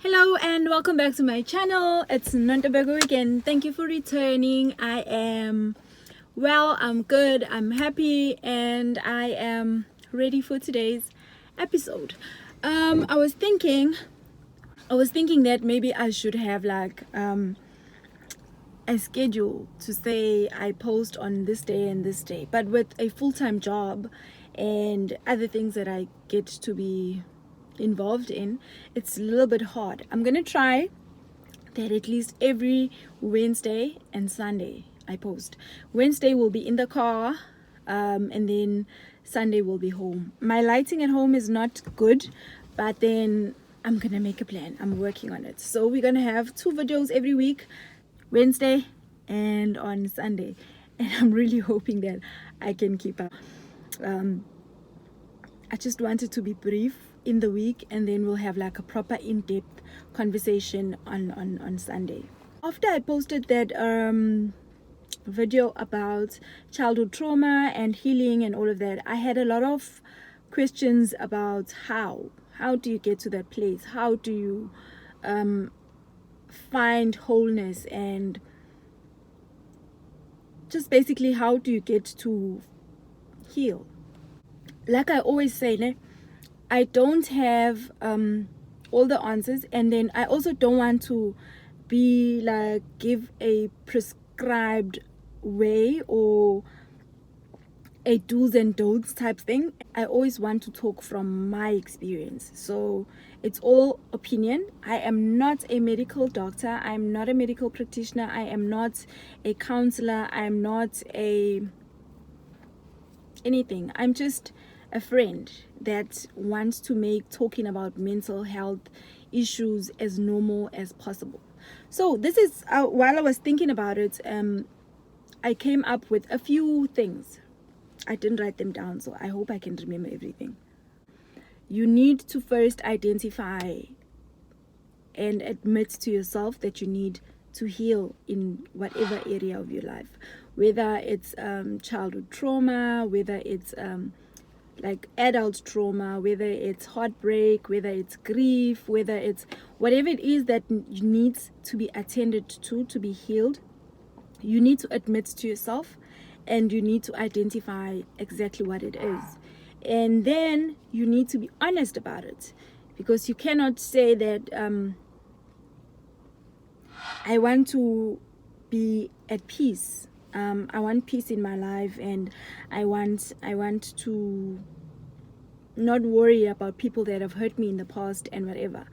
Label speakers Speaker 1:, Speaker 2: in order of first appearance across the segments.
Speaker 1: Hello and welcome back to my channel. It's Nontobeko again. Thank you for returning. I'm good, I'm happy, and I am ready for today's episode. I was thinking that maybe I should have like a schedule to say I post on this day and this day, but with a full-time job and other things that I get to be involved in, it's a little bit hard. I'm gonna try that at least every Wednesday and Sunday I post. Wednesday will be in the car, and then Sunday will be home. My lighting at home is not good, but then I'm gonna make a plan. I'm working on it. So we're gonna have 2 videos every week, Wednesday and on Sunday, and I'm really hoping that I can keep up. I just wanted to be brief in the week, and then we'll have like a proper in-depth conversation on Sunday. After I posted that video about childhood trauma and healing and all of that, I had a lot of questions about how do you get to that place, how do you find wholeness, and just basically how do you get to heal. Like I always say, I don't have all the answers, and then I also don't want to be like give a prescribed way or a do's and don'ts type thing. I always want to talk from my experience, so it's all opinion. I am not a medical doctor, I'm not a medical practitioner, I am not a counselor, I am not a anything. I'm just a friend that wants to make talking about mental health issues as normal as possible. So this is while I was thinking about it, I came up with a few things. I didn't write them down, so I hope I can remember everything. You need to first identify and admit to yourself that you need to heal in whatever area of your life, whether it's childhood trauma, whether it's like adult trauma, whether it's heartbreak, whether it's grief, whether it's whatever it is that needs to be attended to be healed. You need to admit to yourself, and you need to identify exactly what it is, and then you need to be honest about it, because you cannot say that I want to be at peace. I want peace in my life, and I want to not worry about people that have hurt me in the past and whatever,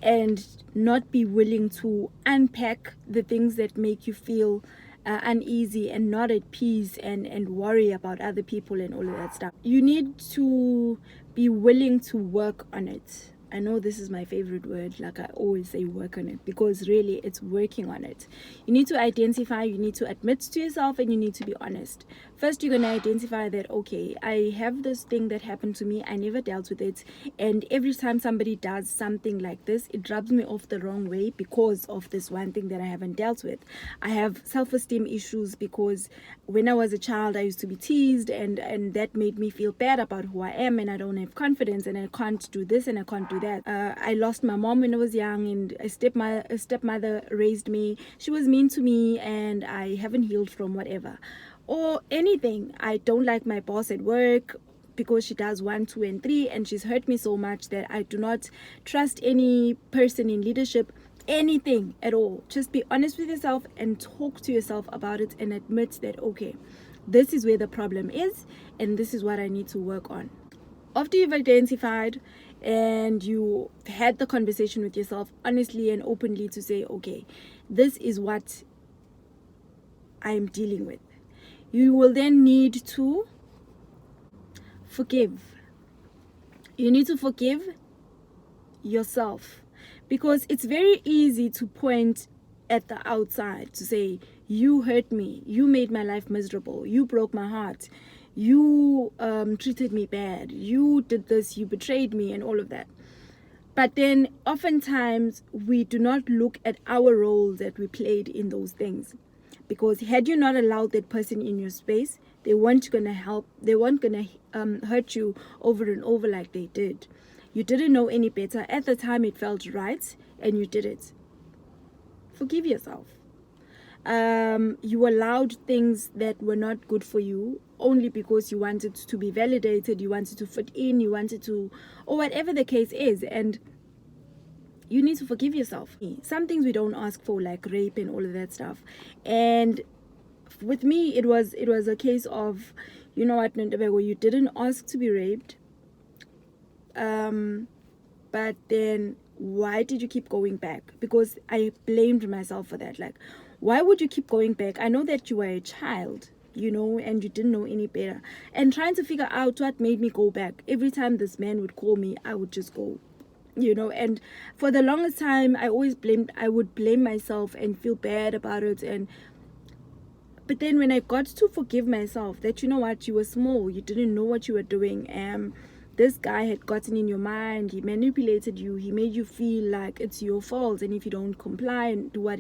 Speaker 1: and not be willing to unpack the things that make you feel uneasy and not at peace, and worry about other people and all of that stuff. You need to be willing to work on it. I know this is my favorite word, like I always say, work on it, because really it's working on it. You need to identify, you need to admit to yourself, and you need to be honest. First, you're going to identify that, okay, I have this thing that happened to me, I never dealt with it, and every time somebody does something like this, it rubs me off the wrong way because of this one thing that I haven't dealt with. I have self-esteem issues because when I was a child, I used to be teased, and that made me feel bad about who I am, and I don't have confidence, and I can't do this and I can't do that. I lost my mom when I was young, and a stepmother raised me. She was mean to me, and I haven't healed from whatever. Or anything. I don't like my boss at work because she does 1, 2, and 3, and she's hurt me so much that I do not trust any person in leadership. Anything at all. Just be honest with yourself and talk to yourself about it, and admit that, okay, this is where the problem is, and this is what I need to work on. After you've identified and you had the conversation with yourself honestly and openly to say, okay, this is what I'm dealing with, you will then need to forgive. You need to forgive yourself, because it's very easy to point at the outside to say, you hurt me, you made my life miserable, you broke my heart, you treated me bad, you did this, you betrayed me, and all of that. But then oftentimes we do not look at our roles that we played in those things, because had you not allowed that person in your space, they weren't gonna hurt you over and over like they did. You didn't know any better. At the time, it felt right, and you did it. Forgive yourself. You allowed things that were not good for you only because you wanted to be validated, you wanted to fit in, you wanted to, or whatever the case is, and you need to forgive yourself. Some things we don't ask for, like rape and all of that stuff. And with me, it was a case of, you know what, Nontobeko, you didn't ask to be raped, but then why did you keep going back? Because I blamed myself for that. Like, why would you keep going back? I know that you were a child, you know, and you didn't know any better, and trying to figure out what made me go back. Every time this man would call me, I would just go, you know. And for the longest time, I would blame myself and feel bad about it. But then when I got to forgive myself, that, you know what, you were small, you didn't know what you were doing, this guy had gotten in your mind, he manipulated you, he made you feel like it's your fault, and if you don't comply and do what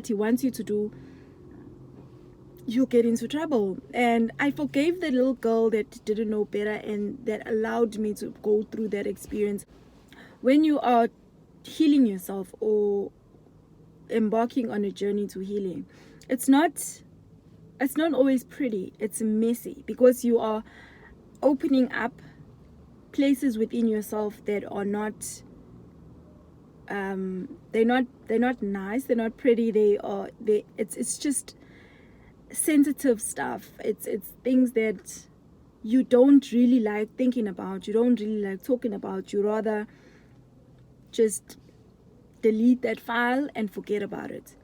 Speaker 1: he wants you to do, you'll get into trouble. And I forgave the little girl that didn't know better, and that allowed me to go through that experience. When you are healing yourself or embarking on a journey to healing, it's not always pretty. It's messy, because you are opening up places within yourself that are not they're not nice, they're not pretty, it's just sensitive stuff. It's things that you don't really like thinking about, you don't really like talking about. You rather just delete that file and forget about it.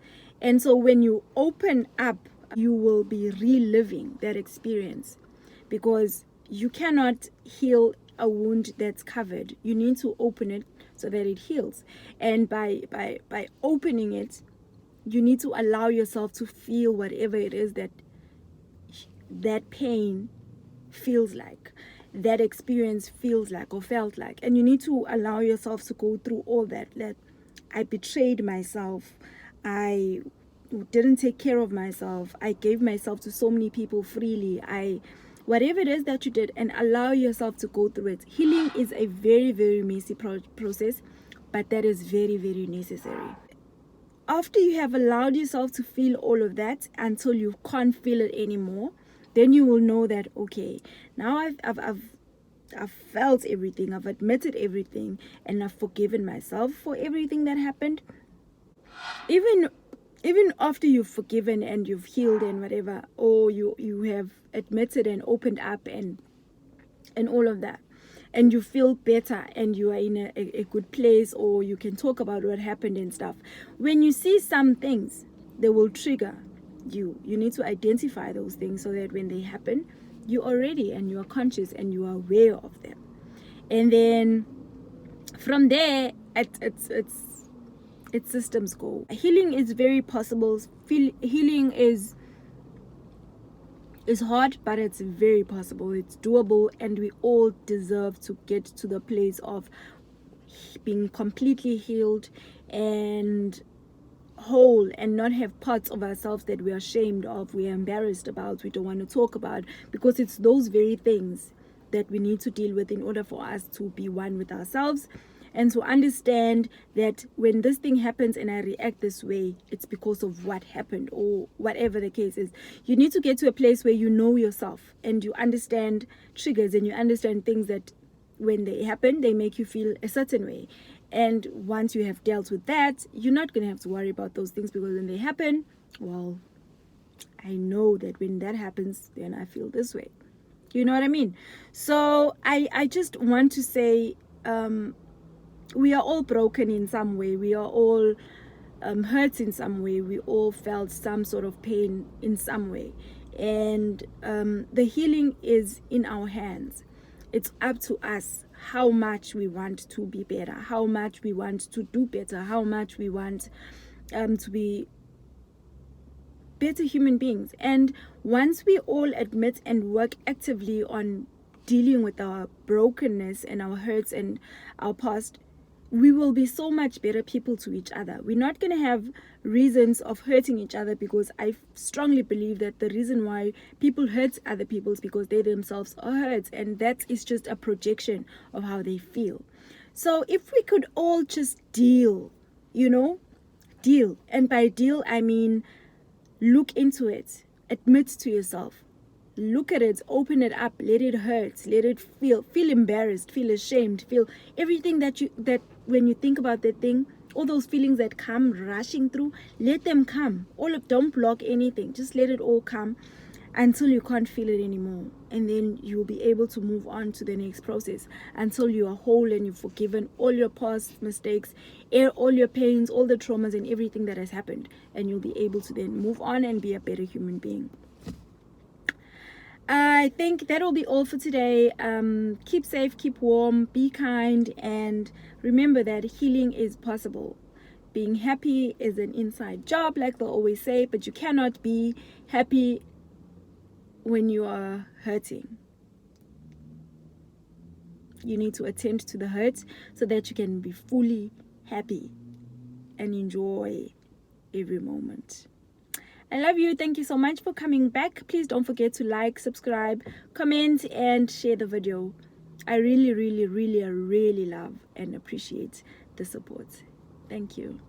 Speaker 1: And so when you open up, you will be reliving that experience, because you cannot heal a wound that's covered. You need to open it so that it heals. And by opening it, you need to allow yourself to feel whatever it is that pain feels like, that experience feels like or felt like. And you need to allow yourself to go through all that. That I betrayed myself, I didn't take care of myself, I gave myself to so many people freely, whatever it is that you did, and allow yourself to go through it. Healing is a very, very messy process, but that is very, very necessary. After you have allowed yourself to feel all of that until you can't feel it anymore, then you will know that, okay, now I've felt everything, I've admitted everything, and I've forgiven myself for everything that happened. Even after you've forgiven and you've healed and whatever, or you have admitted and opened up and all of that, and you feel better and you are in a good place, or you can talk about what happened and stuff, when you see some things, they will trigger you. You need to identify those things so that when they happen, you are ready and you are conscious and you are aware of them. And then from there, it's systems go. Healing is very possible. Healing is hard, but it's very possible. It's doable, and we all deserve to get to the place of being completely healed and whole, and not have parts of ourselves that we are ashamed of, we are embarrassed about, we don't want to talk about, because it's those very things that we need to deal with in order for us to be one with ourselves, and to understand that when this thing happens and I react this way, it's because of what happened, or whatever the case is. You need to get to a place where you know yourself and you understand triggers, and you understand things that when they happen, they make you feel a certain way. And once you have dealt with that, you're not going to have to worry about those things, because when they happen, well, I know that when that happens, then I feel this way. You know what I mean? So I just want to say, we are all broken in some way. We are all hurt in some way. We all felt some sort of pain in some way. And the healing is in our hands. It's up to us how much we want to be better, how much we want to do better, how much we want to be better human beings. And once we all admit and work actively on dealing with our brokenness and our hurts and our past, we will be so much better people to each other. We're not going to have reasons of hurting each other, because I strongly believe that the reason why people hurt other people is because they themselves are hurt, and that is just a projection of how they feel. So if we could all just deal, deal, and by deal I mean look into it, admit to yourself, look at it, open it up, let it hurt, let it feel embarrassed, feel ashamed, feel everything that when you think about that thing, all those feelings that come rushing through, let them come. Don't block anything, just let it all come until you can't feel it anymore, and then you'll be able to move on to the next process until you are whole and you've forgiven all your past mistakes, all your pains, all the traumas and everything that has happened, and you'll be able to then move on and be a better human being. I think that'll be all for today. Keep safe, keep warm, be kind, and remember that healing is possible. Being happy is an inside job, like they always say, but you cannot be happy when you are hurting. You need to attend to the hurt so that you can be fully happy and enjoy every moment. I love you. Thank you so much for coming back. Please don't forget to like, subscribe, comment, and share the video. I really, really, really, really love and appreciate the support. Thank you.